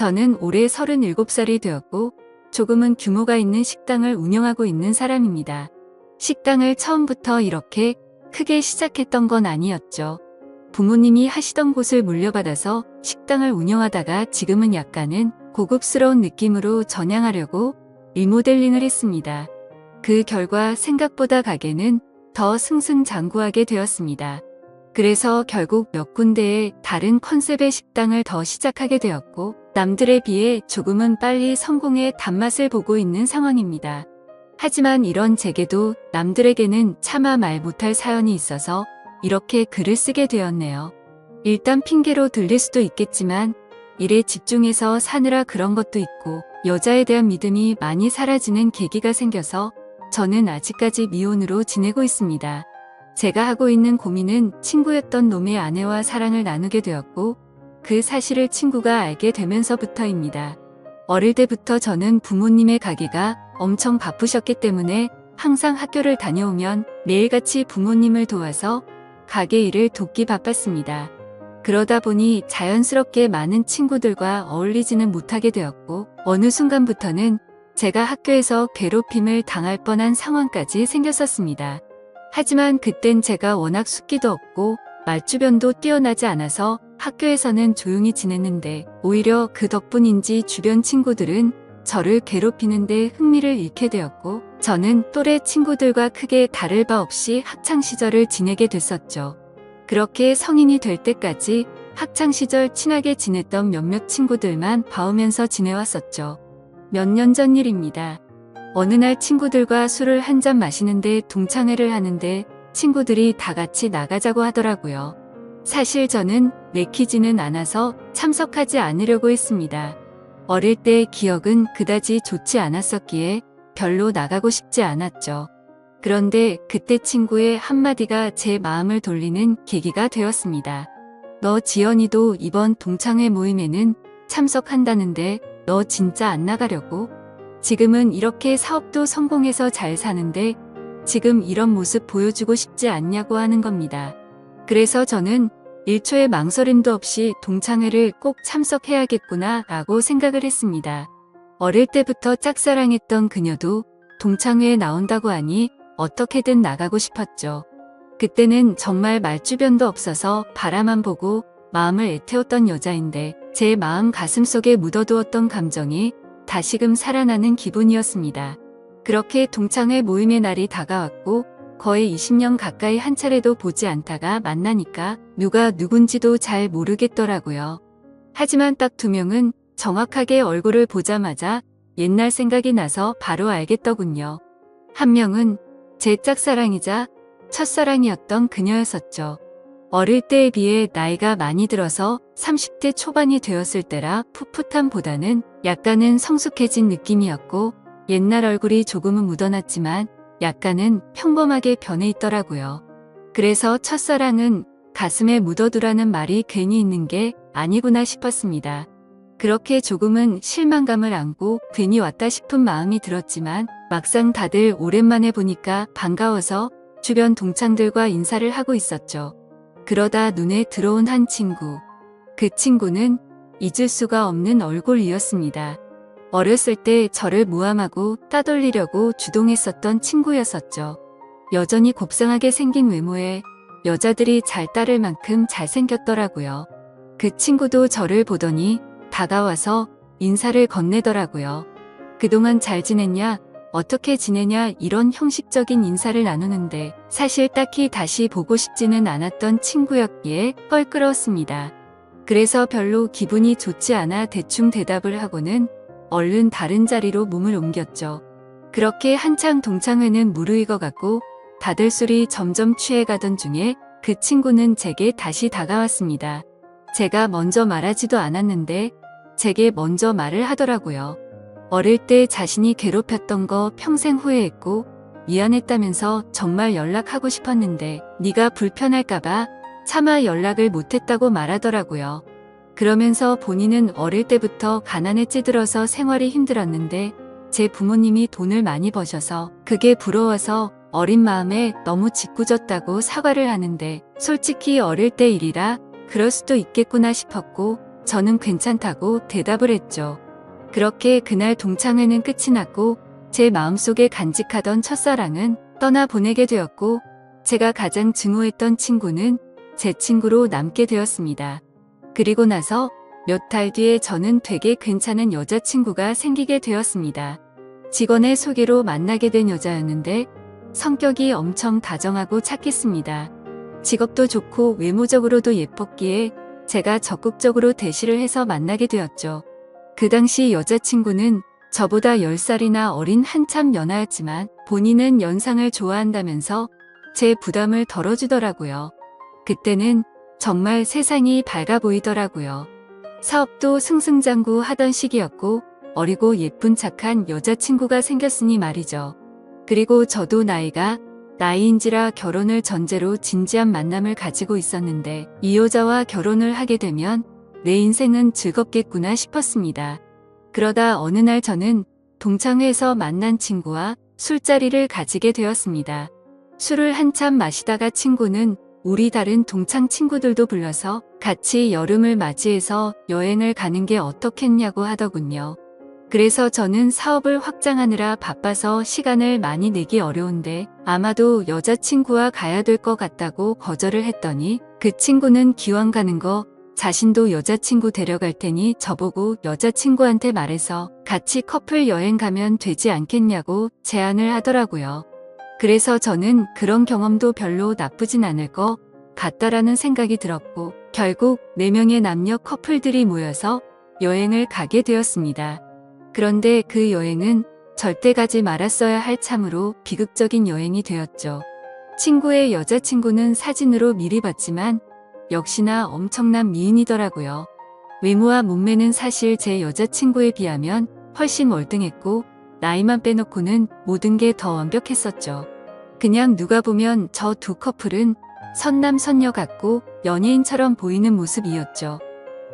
저는 올해 37살이 되었고 조금은 규모가 있는 식당을 운영하고 있는 사람입니다. 식당을 처음부터 이렇게 크게 시작했던 건 아니었죠. 부모님이 하시던 곳을 물려받아서 식당을 운영하다가 지금은 약간은 고급스러운 느낌으로 전향하려고 리모델링을 했습니다. 그 결과 생각보다 가게는 더 승승장구하게 되었습니다. 그래서 결국 몇 군데의 다른 컨셉의 식당을 더 시작하게 되었고 남들에 비해 조금은 빨리 성공의 단맛을 보고 있는 상황입니다. 하지만 이런 제게도 남들에게는 차마 말 못할 사연이 있어서 이렇게 글을 쓰게 되었네요. 일단 핑계로 들릴 수도 있겠지만 일에 집중해서 사느라 그런 것도 있고 여자에 대한 믿음이 많이 사라지는 계기가 생겨서 저는 아직까지 미혼으로 지내고 있습니다. 제가 하고 있는 고민은 친구였던 놈의 아내와 사랑을 나누게 되었고 그 사실을 친구가 알게 되면서부터입니다. 어릴 때부터 저는 부모님의 가게가 엄청 바쁘셨기 때문에 항상 학교를 다녀오면 매일같이 부모님을 도와서 가게 일을 돕기 바빴습니다. 그러다 보니 자연스럽게 많은 친구들과 어울리지는 못하게 되었고 어느 순간부터는 제가 학교에서 괴롭힘을 당할 뻔한 상황까지 생겼었습니다. 하지만 그땐 제가 워낙 숫기도 없고 말주변도 뛰어나지 않아서 학교에서는 조용히 지냈는데 오히려 그 덕분인지 주변 친구들은 저를 괴롭히는데 흥미를 잃게 되었고 저는 또래 친구들과 크게 다를 바 없이 학창시절을 지내게 됐었죠. 그렇게 성인이 될 때까지 학창시절 친하게 지냈던 몇몇 친구들만 봐오면서 지내왔었죠. 몇 년 전 일입니다. 어느 날 친구들과 술을 한 잔 마시는데 동창회를 하는데 친구들이 다 같이 나가자고 하더라고요. 사실 저는 내키지는 않아서 참석하지 않으려고 했습니다. 어릴 때의 기억은 그다지 좋지 않았었기에 별로 나가고 싶지 않았죠. 그런데 그때 친구의 한마디가 제 마음을 돌리는 계기가 되었습니다. 너 지연이도 이번 동창회 모임에는 참석한다는데 너 진짜 안 나가려고? 지금은 이렇게 사업도 성공해서 잘 사는데 지금 이런 모습 보여주고 싶지 않냐고 하는 겁니다. 그래서 저는 1초의 망설임도 없이 동창회를 꼭 참석해야겠구나 라고 생각을 했습니다. 어릴 때부터 짝사랑했던 그녀도 동창회에 나온다고 하니 어떻게든 나가고 싶었죠. 그때는 정말 말주변도 없어서 바라만 보고 마음을 애태웠던 여자인데 제 마음 가슴속에 묻어두었던 감정이 다시금 살아나는 기분이었습니다. 그렇게 동창회 모임의 날이 다가왔고 거의 20년 가까이 한 차례도 보지 않다가 만나니까 누가 누군지도 잘 모르겠더라고요. 하지만 딱 2명은 정확하게 얼굴을 보자마자 옛날 생각이 나서 바로 알겠더군요. 한 명은 제 짝사랑이자 첫사랑이었던 그녀였었죠. 어릴 때에 비해 나이가 많이 들어서 30대 초반이 되었을 때라 풋풋함보다는 약간은 성숙해진 느낌이었고 옛날 얼굴이 조금은 묻어났지만 약간은 평범하게 변해 있더라고요. 그래서 첫사랑은 가슴에 묻어두라는 말이 괜히 있는 게 아니구나 싶었습니다. 그렇게 조금은 실망감을 안고 괜히 왔다 싶은 마음이 들었지만 막상 다들 오랜만에 보니까 반가워서 주변 동창들과 인사를 하고 있었죠. 그러다 눈에 들어온 한 친구. 그 친구는 잊을 수가 없는 얼굴이었습니다. 어렸을 때 저를 모함하고 따돌리려고 주동했었던 친구였었죠. 여전히 곱상하게 생긴 외모에 여자들이 잘 따를 만큼 잘생겼더라고요. 그 친구도 저를 보더니 다가와서 인사를 건네더라고요. 그동안 잘 지냈냐? 어떻게 지내냐? 이런 형식적인 인사를 나누는데 사실 딱히 다시 보고 싶지는 않았던 친구였기에 껄끄러웠습니다. 그래서 별로 기분이 좋지 않아 대충 대답을 하고는 얼른 다른 자리로 몸을 옮겼죠. 그렇게 한창 동창회는 무르익어갔고 다들 술이 점점 취해가던 중에 그 친구는 제게 다시 다가왔습니다. 제가 먼저 말하지도 않았는데 제게 먼저 말을 하더라고요. 어릴 때 자신이 괴롭혔던 거 평생 후회했고 미안했다면서 정말 연락하고 싶었는데 네가 불편할까봐 차마 연락을 못했다고 말하더라고요. 그러면서 본인은 어릴 때부터 가난에 찌들어서 생활이 힘들었는데 제 부모님이 돈을 많이 버셔서 그게 부러워서 어린 마음에 너무 짓궂었다고 사과를 하는데 솔직히 어릴 때 일이라 그럴 수도 있겠구나 싶었고 저는 괜찮다고 대답을 했죠. 그렇게 그날 동창회는 끝이 났고 제 마음속에 간직하던 첫사랑은 떠나보내게 되었고 제가 가장 증오했던 친구는 제 친구로 남게 되었습니다. 그리고 나서 몇 달 뒤에 저는 되게 괜찮은 여자친구가 생기게 되었습니다. 직원의 소개로 만나게 된 여자였는데 성격이 엄청 다정하고 착했습니다. 직업도 좋고 외모적으로도 예뻤기에 제가 적극적으로 대시를 해서 만나게 되었죠. 그 당시 여자친구는 저보다 10살이나 어린 한참 연하였지만 본인은 연상을 좋아한다면서 제 부담을 덜어주더라고요. 그때는 정말 세상이 밝아 보이더라고요. 사업도 승승장구하던 시기였고 어리고 예쁜 착한 여자친구가 생겼으니 말이죠. 그리고 저도 나이인지라 결혼을 전제로 진지한 만남을 가지고 있었는데 이 여자와 결혼을 하게 되면 내 인생은 즐겁겠구나 싶었습니다. 그러다 어느 날 저는 동창회에서 만난 친구와 술자리를 가지게 되었습니다. 술을 한참 마시다가 친구는 우리 다른 동창 친구들도 불러서 같이 여름을 맞이해서 여행을 가는 게 어떻겠냐고 하더군요. 그래서 저는 사업을 확장하느라 바빠서 시간을 많이 내기 어려운데 아마도 여자친구와 가야 될 것 같다고 거절을 했더니 그 친구는 기왕 가는 거 자신도 여자친구 데려갈 테니 저보고 여자친구한테 말해서 같이 커플 여행 가면 되지 않겠냐고 제안을 하더라고요. 그래서 저는 그런 경험도 별로 나쁘진 않을 것 같다라는 생각이 들었고 결국 4명의 남녀 커플들이 모여서 여행을 가게 되었습니다. 그런데 그 여행은 절대 가지 말았어야 할 참으로 비극적인 여행이 되었죠. 친구의 여자친구는 사진으로 미리 봤지만 역시나 엄청난 미인이더라고요. 외모와 몸매는 사실 제 여자친구에 비하면 훨씬 월등했고 나이만 빼놓고는 모든 게 더 완벽했었죠. 그냥 누가 보면 저 두 커플은 선남선녀 같고 연예인처럼 보이는 모습이었죠.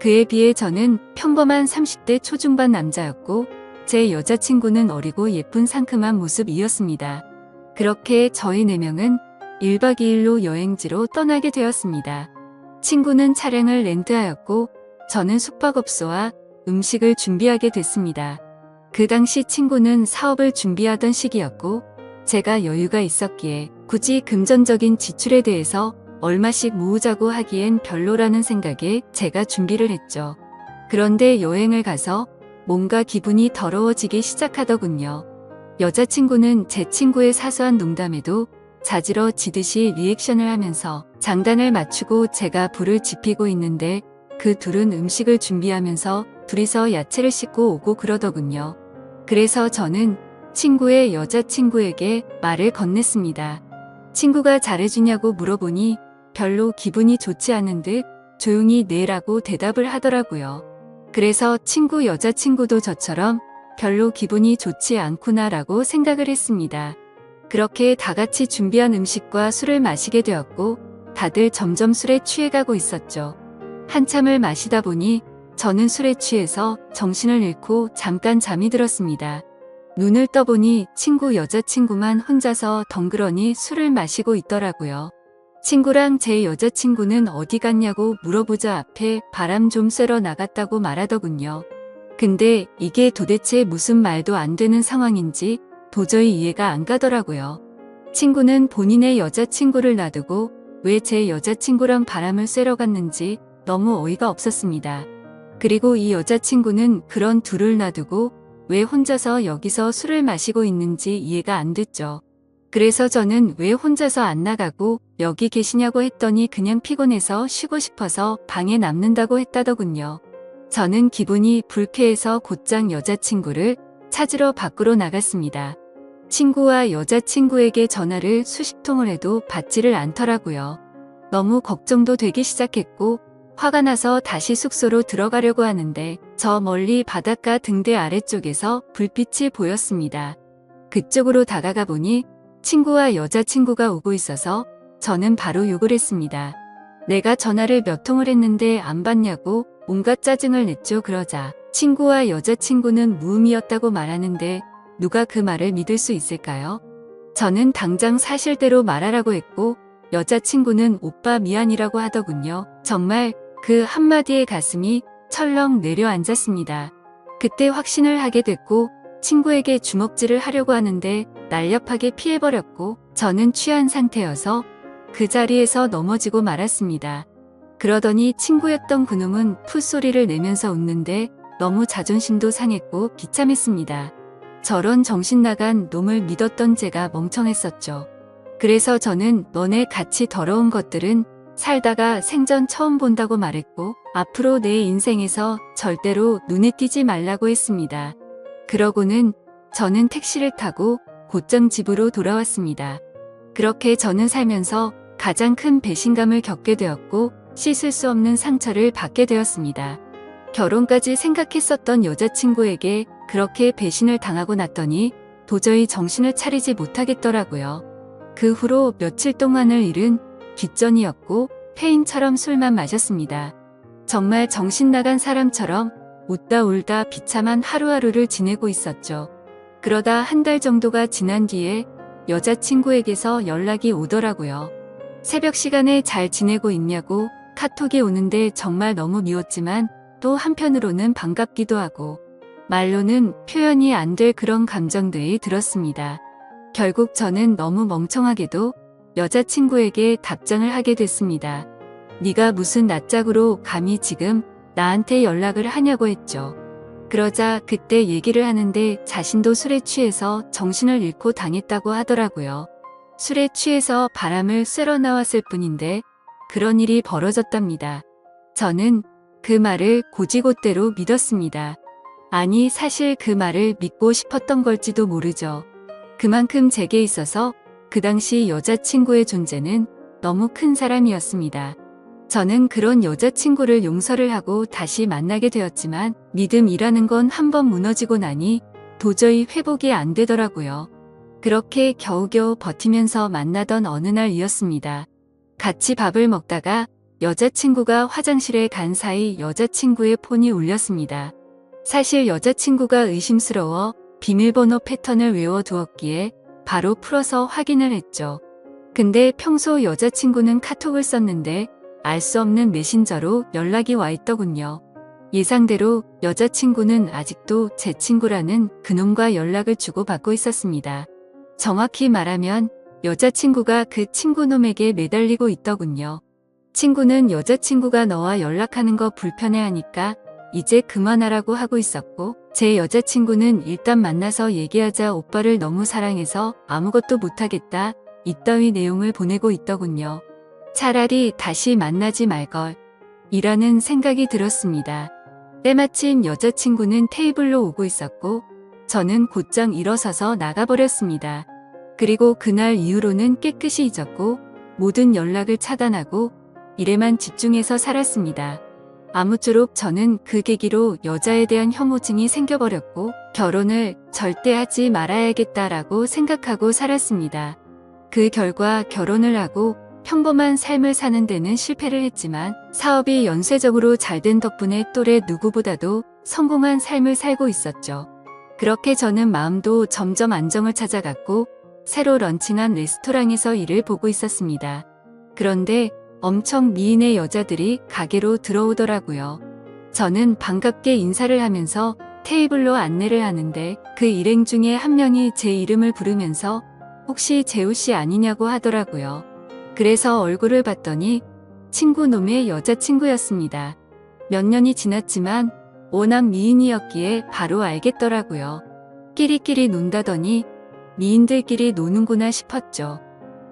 그에 비해 저는 평범한 30대 초중반 남자였고 제 여자친구는 어리고 예쁜 상큼한 모습이었습니다. 그렇게 저희 4명은 1박 2일로 여행지로 떠나게 되었습니다. 친구는 차량을 렌트하였고 저는 숙박업소와 음식을 준비하게 됐습니다. 그 당시 친구는 사업을 준비하던 시기였고 제가 여유가 있었기에 굳이 금전적인 지출에 대해서 얼마씩 모으자고 하기엔 별로라는 생각에 제가 준비를 했죠. 그런데 여행을 가서 뭔가 기분이 더러워지기 시작하더군요. 여자친구는 제 친구의 사소한 농담에도 자지러지듯이 리액션을 하면서 장단을 맞추고 제가 불을 지피고 있는데 그 둘은 음식을 준비하면서 둘이서 야채를 씻고 오고 그러더군요. 그래서 저는 친구의 여자친구에게 말을 건넸습니다. 친구가 잘해주냐고 물어보니 별로 기분이 좋지 않은 듯 조용히 네라고 대답을 하더라고요. 그래서 친구 여자친구도 저처럼 별로 기분이 좋지 않구나라고 생각을 했습니다. 그렇게 다 같이 준비한 음식과 술을 마시게 되었고 다들 점점 술에 취해가고 있었죠. 한참을 마시다 보니 저는 술에 취해서 정신을 잃고 잠깐 잠이 들었습니다. 눈을 떠보니 친구 여자친구만 혼자서 덩그러니 술을 마시고 있더라고요. 친구랑 제 여자친구는 어디 갔냐고 물어보자 앞에 바람 좀 쐬러 나갔다고 말하더군요. 근데 이게 도대체 무슨 말도 안 되는 상황인지 도저히 이해가 안 가더라고요. 친구는 본인의 여자친구를 놔두고 왜 제 여자친구랑 바람을 쐬러 갔는지 너무 어이가 없었습니다. 그리고 이 여자친구는 그런 둘을 놔두고 왜 혼자서 여기서 술을 마시고 있는지 이해가 안 됐죠. 그래서 저는 왜 혼자서 안 나가고 여기 계시냐고 했더니 그냥 피곤해서 쉬고 싶어서 방에 남는다고 했다더군요. 저는 기분이 불쾌해서 곧장 여자친구를 찾으러 밖으로 나갔습니다. 친구와 여자친구에게 전화를 수십 통을 해도 받지를 않더라고요. 너무 걱정도 되기 시작했고 화가 나서 다시 숙소로 들어가려고 하는데 저 멀리 바닷가 등대 아래쪽에서 불빛이 보였습니다. 그쪽으로 다가가 보니 친구와 여자친구가 오고 있어서 저는 바로 욕을 했습니다. 내가 전화를 몇 통을 했는데 안 받냐고 온갖 짜증을 냈죠. 그러자 친구와 여자친구는 무음이었다고 말하는데 누가 그 말을 믿을 수 있을까요? 저는 당장 사실대로 말하라고 했고 여자친구는 오빠 미안이라고 하더군요. 정말 그 한마디에 가슴이 철렁 내려앉았습니다. 그때 확신을 하게 됐고 친구에게 주먹질을 하려고 하는데 날렵하게 피해버렸고 저는 취한 상태여서 그 자리에서 넘어지고 말았습니다. 그러더니 친구였던 그놈은 풋소리를 내면서 웃는데 너무 자존심도 상했고 비참했습니다. 저런 정신 나간 놈을 믿었던 제가 멍청했었죠. 그래서 저는 너네 같이 더러운 것들은 살다가 생전 처음 본다고 말했고 앞으로 내 인생에서 절대로 눈에 띄지 말라고 했습니다. 그러고는 저는 택시를 타고 곧장 집으로 돌아왔습니다. 그렇게 저는 살면서 가장 큰 배신감을 겪게 되었고 씻을 수 없는 상처를 받게 되었습니다. 결혼까지 생각했었던 여자친구에게 그렇게 배신을 당하고 났더니 도저히 정신을 차리지 못하겠더라고요. 그 후로 며칠 동안을 일은 뒷전이었고 폐인처럼 술만 마셨습니다. 정말 정신 나간 사람처럼 웃다 울다 비참한 하루하루를 지내고 있었죠. 그러다 한 달 정도가 지난 뒤에 여자친구에게서 연락이 오더라고요. 새벽 시간에 잘 지내고 있냐고 카톡이 오는데 정말 너무 미웠지만 또 한편으로는 반갑기도 하고 말로는 표현이 안 될 그런 감정들이 들었습니다. 결국 저는 너무 멍청하게도 여자친구에게 답장을 하게 됐습니다. 네가 무슨 낯짝으로 감히 지금 나한테 연락을 하냐고 했죠. 그러자 그때 얘기를 하는데 자신도 술에 취해서 정신을 잃고 당했다고 하더라고요. 술에 취해서 바람을 쐬러 나왔을 뿐인데 그런 일이 벌어졌답니다. 저는 그 말을 고지고대로 믿었습니다. 아니 사실 그 말을 믿고 싶었던 걸지도 모르죠. 그만큼 제게 있어서 그 당시 여자친구의 존재는 너무 큰 사람이었습니다. 저는 그런 여자친구를 용서를 하고 다시 만나게 되었지만 믿음이라는 건 한번 무너지고 나니 도저히 회복이 안 되더라고요. 그렇게 겨우겨우 버티면서 만나던 어느 날이었습니다. 같이 밥을 먹다가 여자친구가 화장실에 간 사이 여자친구의 폰이 울렸습니다. 사실 여자친구가 의심스러워 비밀번호 패턴을 외워두었기에 바로 풀어서 확인을 했죠. 근데 평소 여자친구는 카톡을 썼는데 알 수 없는 메신저로 연락이 와 있더군요. 예상대로 여자친구는 아직도 제 친구라는 그놈과 연락을 주고받고 있었습니다. 정확히 말하면 여자친구가 그 친구놈에게 매달리고 있더군요. 친구는 여자친구가 너와 연락하는 거 불편해하니까 이제 그만하라고 하고 있었고 제 여자친구는 일단 만나서 얘기하자 오빠를 너무 사랑해서 아무것도 못하겠다 이따위 내용을 보내고 있더군요. 차라리 다시 만나지 말걸 이라는 생각이 들었습니다. 때마침 여자친구는 테이블로 오고 있었고 저는 곧장 일어서서 나가버렸습니다. 그리고 그날 이후로는 깨끗이 잊었고 모든 연락을 차단하고 일에만 집중해서 살았습니다. 아무쪼록 저는 그 계기로 여자에 대한 혐오증이 생겨버렸고 결혼을 절대 하지 말아야겠다라고 생각하고 살았습니다. 그 결과 결혼을 하고 평범한 삶을 사는 데는 실패를 했지만 사업이 연쇄적으로 잘 된 덕분에 또래 누구보다도 성공한 삶을 살고 있었죠. 그렇게 저는 마음도 점점 안정을 찾아갔고 새로 런칭한 레스토랑에서 일을 보고 있었습니다. 그런데 엄청 미인의 여자들이 가게로 들어오더라고요. 저는 반갑게 인사를 하면서 테이블로 안내를 하는데 그 일행 중에 한 명이 제 이름을 부르면서 혹시 재우씨 아니냐고 하더라고요. 그래서 얼굴을 봤더니 친구놈의 여자친구였습니다. 몇 년이 지났지만 워낙 미인이었기에 바로 알겠더라고요. 끼리끼리 논다더니 미인들끼리 노는구나 싶었죠.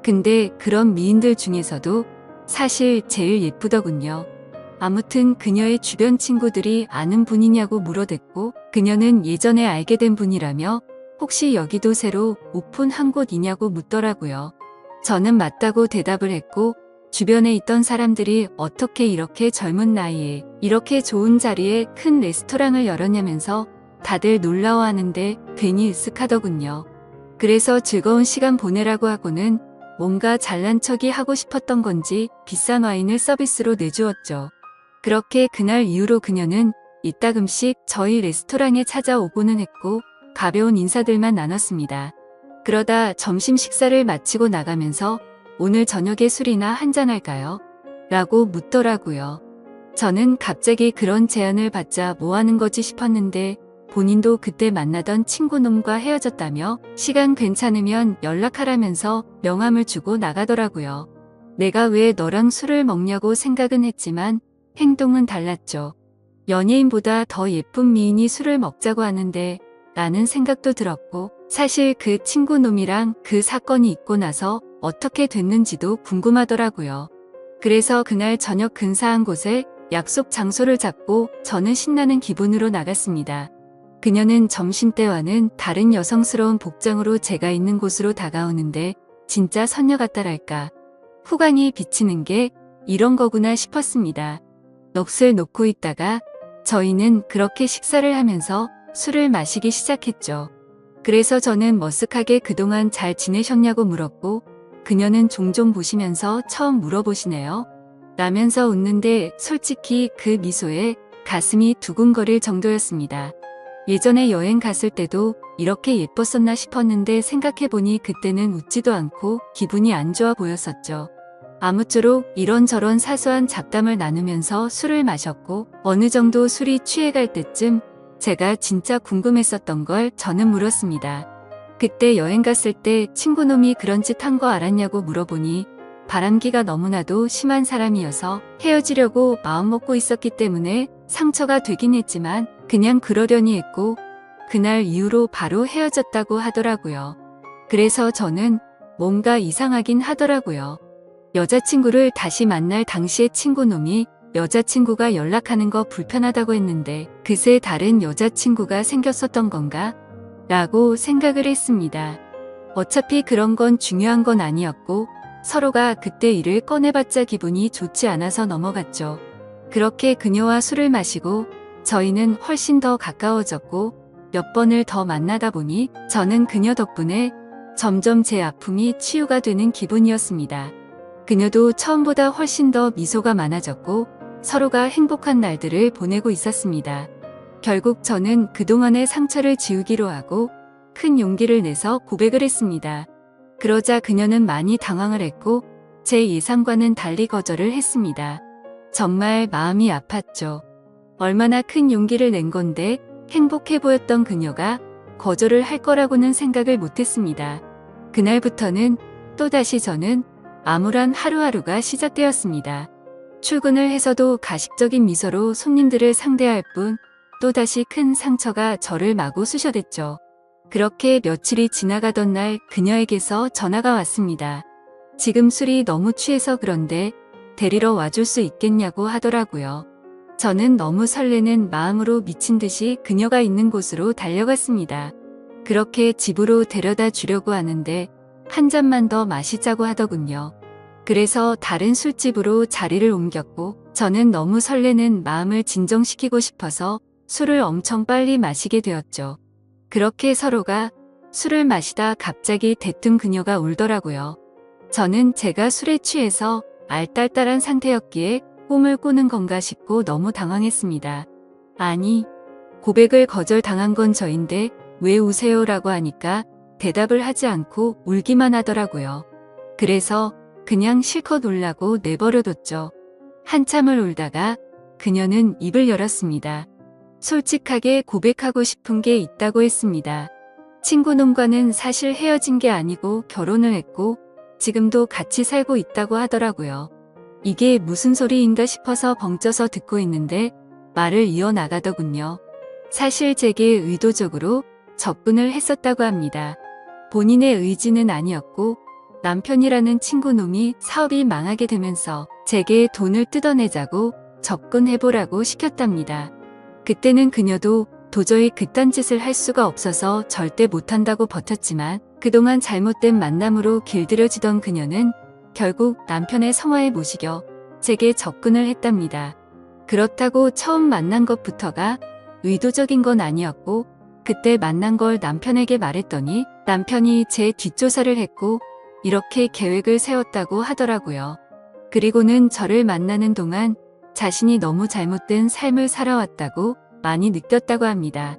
근데 그런 미인들 중에서도 사실 제일 예쁘더군요. 아무튼 그녀의 주변 친구들이 아는 분이냐고 물어댔고 그녀는 예전에 알게 된 분이라며 혹시 여기도 새로 오픈한 곳이냐고 묻더라고요. 저는 맞다고 대답을 했고 주변에 있던 사람들이 어떻게 이렇게 젊은 나이에 이렇게 좋은 자리에 큰 레스토랑을 열었냐면서 다들 놀라워하는데 괜히 으쓱하더군요. 그래서 즐거운 시간 보내라고 하고는 뭔가 잘난 척이 하고 싶었던 건지 비싼 와인을 서비스로 내주었죠. 그렇게 그날 이후로 그녀는 이따금씩 저희 레스토랑에 찾아오고는 했고 가벼운 인사들만 나눴습니다. 그러다 점심 식사를 마치고 나가면서 오늘 저녁에 술이나 한잔할까요? 라고 묻더라고요. 저는 갑자기 그런 제안을 받자 뭐 하는 거지 싶었는데 본인도 그때 만나던 친구놈과 헤어졌다며 시간 괜찮으면 연락하라면서 명함을 주고 나가더라고요. 내가 왜 너랑 술을 먹냐고 생각은 했지만 행동은 달랐죠. 연예인보다 더 예쁜 미인이 술을 먹자고 하는데 라는 생각도 들었고 사실 그 친구놈이랑 그 사건이 있고 나서 어떻게 됐는지도 궁금하더라고요. 그래서 그날 저녁 근사한 곳에 약속 장소를 잡고 저는 신나는 기분으로 나갔습니다. 그녀는 점심때와는 다른 여성스러운 복장으로 제가 있는 곳으로 다가오는데 진짜 선녀 같다랄까. 후광이 비치는 게 이런 거구나 싶었습니다. 넋을 놓고 있다가 저희는 그렇게 식사를 하면서 술을 마시기 시작했죠. 그래서 저는 머쓱하게 그동안 잘 지내셨냐고 물었고 그녀는 종종 보시면서 처음 물어보시네요. 라면서 웃는데 솔직히 그 미소에 가슴이 두근거릴 정도였습니다. 예전에 여행 갔을 때도 이렇게 예뻤었나 싶었는데 생각해보니 그때는 웃지도 않고 기분이 안 좋아 보였었죠. 아무쪼록 이런저런 사소한 잡담을 나누면서 술을 마셨고 어느 정도 술이 취해갈 때쯤 제가 진짜 궁금했었던 걸 저는 물었습니다. 그때 여행 갔을 때 친구놈이 그런 짓 한 거 알았냐고 물어보니 바람기가 너무나도 심한 사람이어서 헤어지려고 마음먹고 있었기 때문에 상처가 되긴 했지만 그냥 그러려니 했고 그날 이후로 바로 헤어졌다고 하더라고요. 그래서 저는 뭔가 이상하긴 하더라고요. 여자친구를 다시 만날 당시의 친구놈이 여자친구가 연락하는 거 불편하다고 했는데 그새 다른 여자친구가 생겼었던 건가? 라고 생각을 했습니다. 어차피 그런 건 중요한 건 아니었고 서로가 그때 일을 꺼내봤자 기분이 좋지 않아서 넘어갔죠. 그렇게 그녀와 술을 마시고 저희는 훨씬 더 가까워졌고 몇 번을 더 만나다 보니 저는 그녀 덕분에 점점 제 아픔이 치유가 되는 기분이었습니다. 그녀도 처음보다 훨씬 더 미소가 많아졌고 서로가 행복한 날들을 보내고 있었습니다. 결국 저는 그동안의 상처를 지우기로 하고 큰 용기를 내서 고백을 했습니다. 그러자 그녀는 많이 당황을 했고 제 예상과는 달리 거절을 했습니다. 정말 마음이 아팠죠. 얼마나 큰 용기를 낸 건데 행복해 보였던 그녀가 거절을 할 거라고는 생각을 못했습니다. 그날부터는 또다시 저는 암울한 하루하루가 시작되었습니다. 출근을 해서도 가식적인 미소로 손님들을 상대할 뿐 또다시 큰 상처가 저를 마구 쑤셔댔죠. 그렇게 며칠이 지나가던 날 그녀에게서 전화가 왔습니다. 지금 술이 너무 취해서 그런데 데리러 와줄 수 있겠냐고 하더라고요. 저는 너무 설레는 마음으로 미친 듯이 그녀가 있는 곳으로 달려갔습니다. 그렇게 집으로 데려다 주려고 하는데 한 잔만 더 마시자고 하더군요. 그래서 다른 술집으로 자리를 옮겼고 저는 너무 설레는 마음을 진정시키고 싶어서 술을 엄청 빨리 마시게 되었죠. 그렇게 서로가 술을 마시다 갑자기 대뜸 그녀가 울더라고요. 저는 제가 술에 취해서 알딸딸한 상태였기에 꿈을 꾸는 건가 싶고 너무 당황했습니다. 아니, 고백을 거절당한 건 저인데 왜 우세요라고 하니까 대답을 하지 않고 울기만 하더라고요. 그래서 그냥 실컷 울라고 내버려뒀죠. 한참을 울다가 그녀는 입을 열었습니다. 솔직하게 고백하고 싶은 게 있다고 했습니다. 친구놈과는 사실 헤어진 게 아니고 결혼을 했고 지금도 같이 살고 있다고 하더라고요. 이게 무슨 소리인가 싶어서 벙쪄서 듣고 있는데 말을 이어나가더군요. 사실 제게 의도적으로 접근을 했었다고 합니다. 본인의 의지는 아니었고 남편이라는 친구놈이 사업이 망하게 되면서 제게 돈을 뜯어내자고 접근해보라고 시켰답니다. 그때는 그녀도 도저히 그딴 짓을 할 수가 없어서 절대 못한다고 버텼지만 그동안 잘못된 만남으로 길들여지던 그녀는 결국 남편의 성화에 못 이겨 제게 접근을 했답니다. 그렇다고 처음 만난 것부터가 의도적인 건 아니었고 그때 만난 걸 남편에게 말했더니 남편이 제 뒷조사를 했고 이렇게 계획을 세웠다고 하더라고요. 그리고는 저를 만나는 동안 자신이 너무 잘못된 삶을 살아왔다고 많이 느꼈다고 합니다.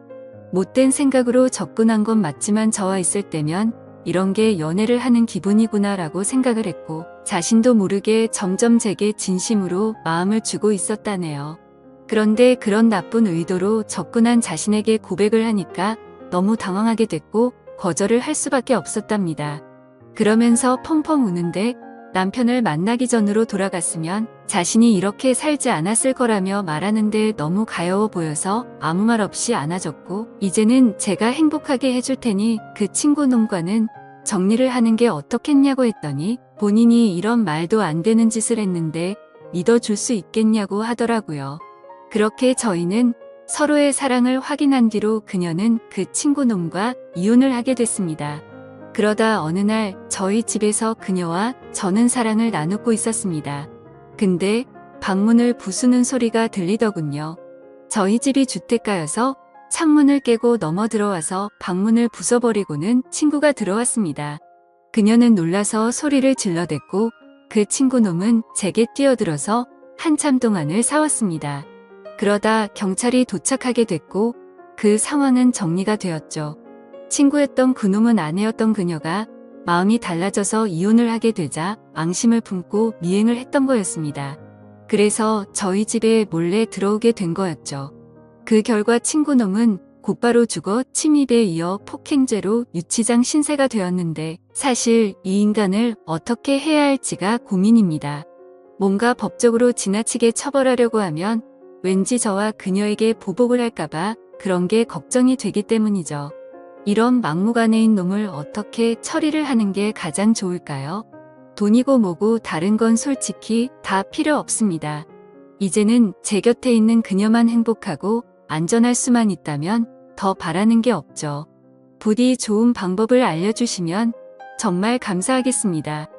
못된 생각으로 접근한 건 맞지만 저와 있을 때면 이런 게 연애를 하는 기분이구나라고 생각을 했고 자신도 모르게 점점 제게 진심으로 마음을 주고 있었다네요. 그런데 그런 나쁜 의도로 접근한 자신에게 고백을 하니까 너무 당황하게 됐고 거절을 할 수밖에 없었답니다. 그러면서 펑펑 우는데 남편을 만나기 전으로 돌아갔으면 자신이 이렇게 살지 않았을 거라며 말하는데 너무 가여워 보여서 아무 말 없이 안아줬고 이제는 제가 행복하게 해줄 테니 그 친구 놈과는 정리를 하는 게 어떻겠냐고 했더니 본인이 이런 말도 안 되는 짓을 했는데 믿어줄 수 있겠냐고 하더라고요. 그렇게 저희는 서로의 사랑을 확인한 뒤로 그녀는 그 친구 놈과 이혼을 하게 됐습니다. 그러다 어느 날 저희 집에서 그녀와 저는 사랑을 나누고 있었습니다. 근데 방문을 부수는 소리가 들리더군요. 저희 집이 주택가여서 창문을 깨고 넘어 들어와서 방문을 부숴버리고는 친구가 들어왔습니다. 그녀는 놀라서 소리를 질러댔고 그 친구 놈은 제게 뛰어들어서 한참 동안을 싸웠습니다. 그러다 경찰이 도착하게 됐고 그 상황은 정리가 되었죠. 친구였던 그놈은 아내였던 그녀가 마음이 달라져서 이혼을 하게 되자 앙심을 품고 미행을 했던 거였습니다. 그래서 저희 집에 몰래 들어오게 된 거였죠. 그 결과 친구놈은 곧바로 죽어 침입에 이어 폭행죄로 유치장 신세가 되었는데 사실 이 인간을 어떻게 해야 할지가 고민입니다. 뭔가 법적으로 지나치게 처벌하려고 하면 왠지 저와 그녀에게 보복을 할까봐 그런 게 걱정이 되기 때문이죠. 이런 막무가내인 놈을 어떻게 처리를 하는 게 가장 좋을까요? 돈이고 뭐고 다른 건 솔직히 다 필요 없습니다. 이제는 제 곁에 있는 그녀만 행복하고 안전할 수만 있다면 더 바라는 게 없죠. 부디 좋은 방법을 알려주시면 정말 감사하겠습니다.